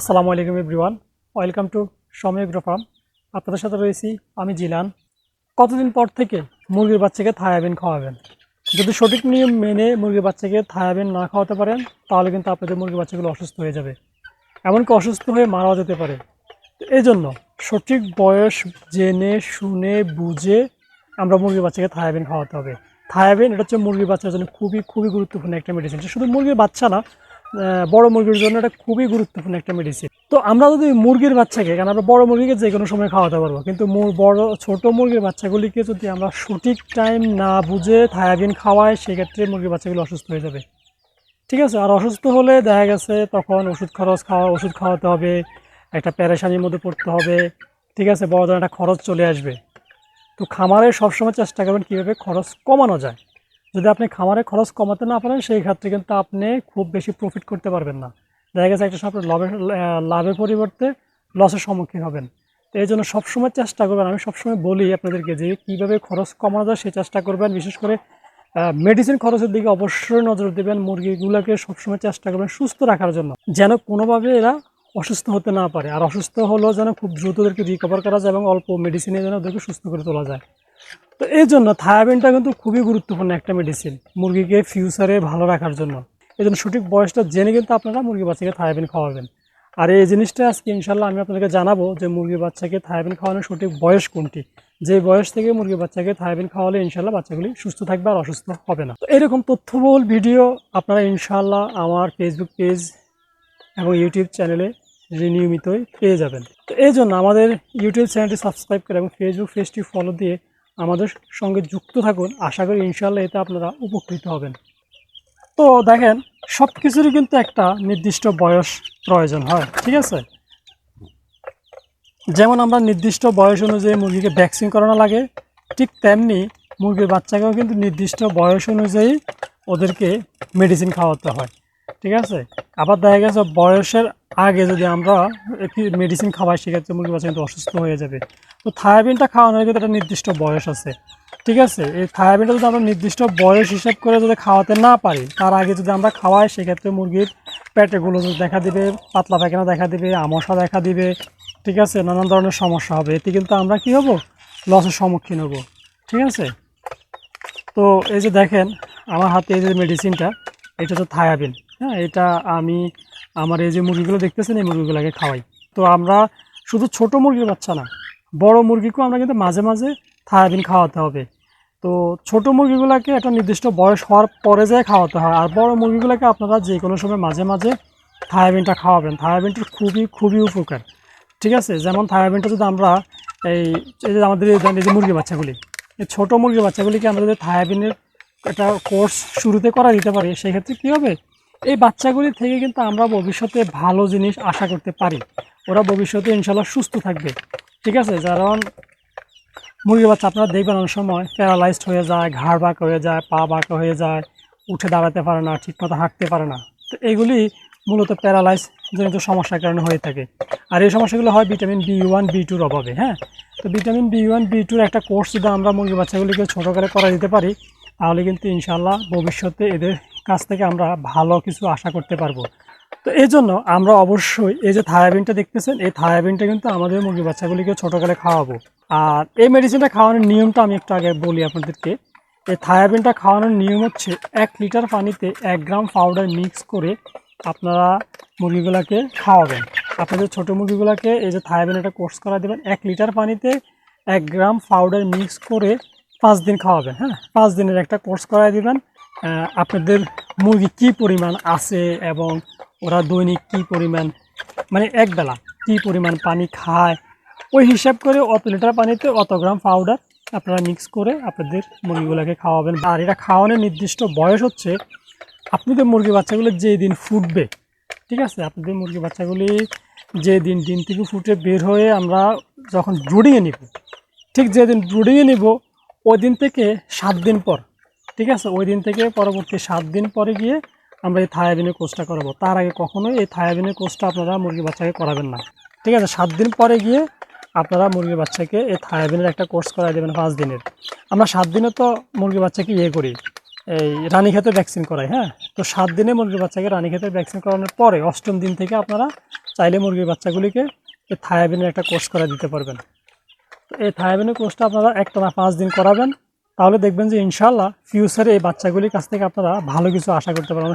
আসসালামু আলাইকুম everyone, welcome to সময় এগ্রো ফার্ম। আপনাদের সাথে রয়েছি আমি জিলান। কতদিন পর থেকে মুরগির বাচ্চাকে থায়াবিন খাওয়াবেন? যদি সঠিক নিয়ম মেনে মুরগির বাচ্চাকে থায়াবিন না খাওয়াতে পারেন তাহলে কিন্তু আপনাদের মুরগির বাচ্চাগুলো অসুস্থ হয়ে যাবে, এমনকি অসুস্থ হয়ে মারাও যেতে পারে। তো এই জন্য সঠিক বয়স জেনে শুনে বুঝে আমরা মুরগির বাচ্চাকে থায়াবিন খাওয়াতে হবে। থায়াবিন এটা হচ্ছে মুরগির বাচ্চার জন্য খুবই খুবই গুরুত্বপূর্ণ একটা মেডিসিন। শুধু মুরগির বাচ্চা না, বড় মুরগির জন্য এটা খুবই গুরুত্বপূর্ণ একটা মেডিসিন। তো আমরা যদি মুরগির বাচ্চাকে, কারণ আমরা বড় মুরগিকে যে কোনো সময় খাওয়াতে পারবো, কিন্তু ছোট মুরগির বাচ্চাগুলিকে যদি আমরা সঠিক টাইম না বুঝে থায়াবিন খাওয়াই, সেক্ষেত্রে মুরগির বাচ্চাগুলো অসুস্থ হয়ে যাবে। ঠিক আছে, আর অসুস্থ হলে দেখা গেছে তখন ওষুধ খাওয়াতে হবে, একটা প্যারেশানির মধ্যে পড়তে হবে। ঠিক আছে, বড় ধরনের একটা খরচ চলে আসবে। তো খামারে সবসময় চেষ্টা করবেন কীভাবে খরচ কমানো যায়। যদি আপনি খামারে খরচ কমাতে না পারেন, সেই ক্ষেত্রে কিন্তু আপনি খুব বেশি প্রফিট করতে পারবেন না। দেখা গেছে একটা সময় লাভের পরিবর্তে লসের সম্মুখীন হবেন। তো এই জন্য সবসময় চেষ্টা করবেন, আমি সবসময় বলি আপনাদেরকে যে কীভাবে খরচ কমানো যায় সেই চেষ্টা করবেন। বিশেষ করে মেডিসিন খরচের দিকে অবশ্যই নজর দেবেন। মুরগিগুলোকে সবসময় চেষ্টা করবেন সুস্থ রাখার জন্য, যেন কোনোভাবে এরা অসুস্থ হতে না পারে। আর অসুস্থ হলেও যেন খুব দ্রুত ওদেরকে রিকভার করা যায় এবং অল্প মেডিসিনে যেন ওদেরকে সুস্থ করে তোলা যায়। তো এই জন্য থায়াবিনটা কিন্তু খুবই গুরুত্বপূর্ণ একটা মেডিসিন মুরগিকে ফিউচারে ভালো রাখার জন্য। এই জন্য সঠিক বয়সটা জেনে কিন্তু আপনারা মুরগি বাচ্চাকে থায়াবিন খাওয়াবেন। আর এই জিনিসটা আজকে ইনশাল্লাহ আমি আপনাদেরকে জানাবো যে মুরগির বাচ্চাকে থায়াবিন খাওয়ানোর সঠিক বয়স কোনটি, যে বয়স থেকে মুরগির বাচ্চাকে থায়াবিন খাওয়ালে ইনশাল্লাহ বাচ্চাগুলি সুস্থ থাকবে আর অসুস্থ হবে না। তো এরকম তথ্যবহুল ভিডিও আপনারা ইনশাল্লাহ আমার ফেসবুক পেজ এবং ইউটিউব চ্যানেলে নিয়মিতই পেয়ে যাবেন। তো এই জন্য আমাদের ইউটিউব চ্যানেলটি সাবস্ক্রাইব করে এবং ফেসবুক পেজটি ফলো দিয়ে আমাদের সঙ্গে যুক্ত থাকুন। আশা করি ইনশাল্লাহ এতে আপনারা উপকৃত হবেন। তো দেখেন, সব কিছুরই কিন্তু একটা নির্দিষ্ট বয়স প্রয়োজন হয়। ঠিক আছে, যেমন আমরা নির্দিষ্ট বয়স অনুযায়ী মুরগিকে ভ্যাকসিন করানো লাগে, ঠিক তেমনি মুরগির বাচ্চাকেও কিন্তু নির্দিষ্ট বয়স অনুযায়ী ওদেরকে মেডিসিন খাওয়াতে হয়। ঠিক আছে, আবার দেখা গেছে বয়সের আগে যদি আমরা মেডিসিন খাওয়াই, সেক্ষেত্রে মুরগির বাচ্চা কিন্তু অসুস্থ হয়ে যাবে। তো থায়াবিনটা খাওয়ানোর কিন্তু একটা নির্দিষ্ট বয়স আছে। ঠিক আছে, এই থায়াবিনটা যদি আমরা নির্দিষ্ট বয়স হিসাব করে যদি খাওয়াতে না পারি, তার আগে যদি আমরা খাওয়াই, সেক্ষেত্রে মুরগির পেটে গোলযোগ দেখা দিবে, পাতলা পায়খানা দেখা দিবে, আমসা দেখা দিবে। ঠিক আছে, নানান ধরনের সমস্যা হবে। এতে কিন্তু আমরা কি হব, লসের সম্মুখীন হব। ঠিক আছে, তো এই যে দেখেন আমার হাতে এই যে মেডিসিনটা, এটা তো থায়াবিন। হ্যাঁ, এটা আমি আমার এই যে মুরগিগুলো দেখতেছেন, এই মুরগিগুলোকে খাওয়াই। তো আমরা শুধু ছোট মুরগির বাচ্চা না, বড় মুরগিকেও আমরা কিন্তু মাঝে মাঝে থায়াবিন খাওয়াতে হবে। তো ছোট মুরগিগুলোকে একটা নির্দিষ্ট বয়স হওয়ার পরে যায় খাওয়াতে হয়, আর বড় মুরগিগুলোকে আপনারা যে কোনো সময় মাঝে মাঝে থায়াবিনটা খাওয়াবেন। থায়াবিনটার খুবই খুবই উপকার। ঠিক আছে, যেমন থায়াবিনটা যদি আমরা এই যে আমাদের এই যে মুরগির বাচ্চাগুলি, এই ছোটো মুরগির বাচ্চাগুলিকে আমরা যদি থায়াবিনের একটা কোর্স শুরুতে করা দিতে পারি, সেক্ষেত্রে কী হবে, এই বাচ্চাগুলি থেকে কিন্তু আমরা ভবিষ্যতে ভালো জিনিস আশা করতে পারি। ওরা ভবিষ্যতে ইনশাল্লাহ সুস্থ থাকবে। ঠিক আছে, কারণ মুরগির বাচ্চা আপনারা দেখবেন অনেক সময় প্যারালাইজড হয়ে যায়, ঘাড় বাঁকা হয়ে যায়, পা বাঁকা হয়ে যায়, উঠে দাঁড়াতে পারে না, ঠিকমতো হাঁটতে পারে না। তো এগুলি মূলত প্যারালাইজ জনিত সমস্যার কারণে হয়ে থাকে। আর এই সমস্যাগুলো হয় ভিটামিন B1 B2-র অভাবে। হ্যাঁ, তো ভিটামিন B1 B2-র একটা কোর্স যদি আমরা মুরগির বাচ্চাগুলিকে ছোটো করে করা দিতে পারি, তাহলে কিন্তু ইনশাল্লাহ ভবিষ্যতে এদের কাছ থেকে আমরা ভালো কিছু আশা করতে পারবো। তো এই জন্য আমরা অবশ্যই এই যে থায়াবিনটা দেখতেছেন, এই থায়াবিনটা কিন্তু আমাদের মুরগির বাচ্চাগুলিকে ছোটো করে খাওয়াবো। আর এই মেডিসিনটা খাওয়ানোর নিয়মটা আমি একটু আগে বলি আপনাদেরকে। এই থায়াবিনটা খাওয়ানোর নিয়ম হচ্ছে 1 লিটার পানিতে 1 গ্রাম পাউডার মিক্স করে আপনারা মুরগিগুলোকে খাওয়াবেন। আপনাদের ছোটো মুরগিগুলোকে এই যে থায়াবিন একটা কোর্স করা দেবেন, 1 লিটার পানিতে 1 গ্রাম পাউডার মিক্স করে 5 দিন খাওয়াবেন। হ্যাঁ, 5 দিনের একটা কোর্স করাই দেবেন। আপনাদের মুরগি কী পরিমাণ আছে এবং ওরা দৈনিক কী পরিমাণ, মানে একবেলা কী পরিমাণ পানি খায়, ওই হিসাব করে অত লিটার পানিতে অত গ্রাম পাউডার আপনারা মিক্স করে আপনাদের মুরগিগুলোকে খাওয়াবেন। আর এটা খাওয়ানোর নির্দিষ্ট বয়স হচ্ছে আপনাদের মুরগি বাচ্চাগুলো যেই দিন ফুটবে। ঠিক আছে, আপনাদের মুরগি বাচ্চাগুলি যে দিন ডিম থেকে ফুটে বের হয়ে আমরা যখন ব্রুডিংয়ে নিব, ঠিক যেদিন ব্রুডিংয়ে নিব ওই দিন থেকে 7 দিন পর, ঠিক আছে, ওই দিন থেকে পরবর্তী 7 দিন পরে গিয়ে আমরা এই থায়াবিনের কোর্সটা করাবো। তার আগে কখনোই এই থায়াবিনের কোর্সটা আপনারা মুরগি বাচ্চাকে করাবেন না। ঠিক আছে, 7 দিন পরে গিয়ে আপনারা মুরগির বাচ্চাকে এই থায়াবিনের একটা কোর্স করাই দেবেন 5 দিনের। আমরা 7 দিনে তো মুরগির বাচ্চাকে করি, এই রানীক্ষেতের ভ্যাকসিন করাই। হ্যাঁ, তো 7 দিনে মুরগির বাচ্চাকে রানীক্ষেতের ভ্যাকসিন করানোর পরে 8ম দিন থেকে আপনারা চাইলে মুরগির বাচ্চাগুলিকে এই থায়াবিনের একটা কোর্স করে দিতে পারবেন। তো এই থায়াবিনের কোর্সটা আপনারা একটানা 5 দিন করাবেন, তাহলে দেখবেন যে ইনশাআল্লাহ ফিউচারে এই বাচ্চাগুলির কাছ থেকে আপনারা ভালো কিছু আশা করতে পারবেন।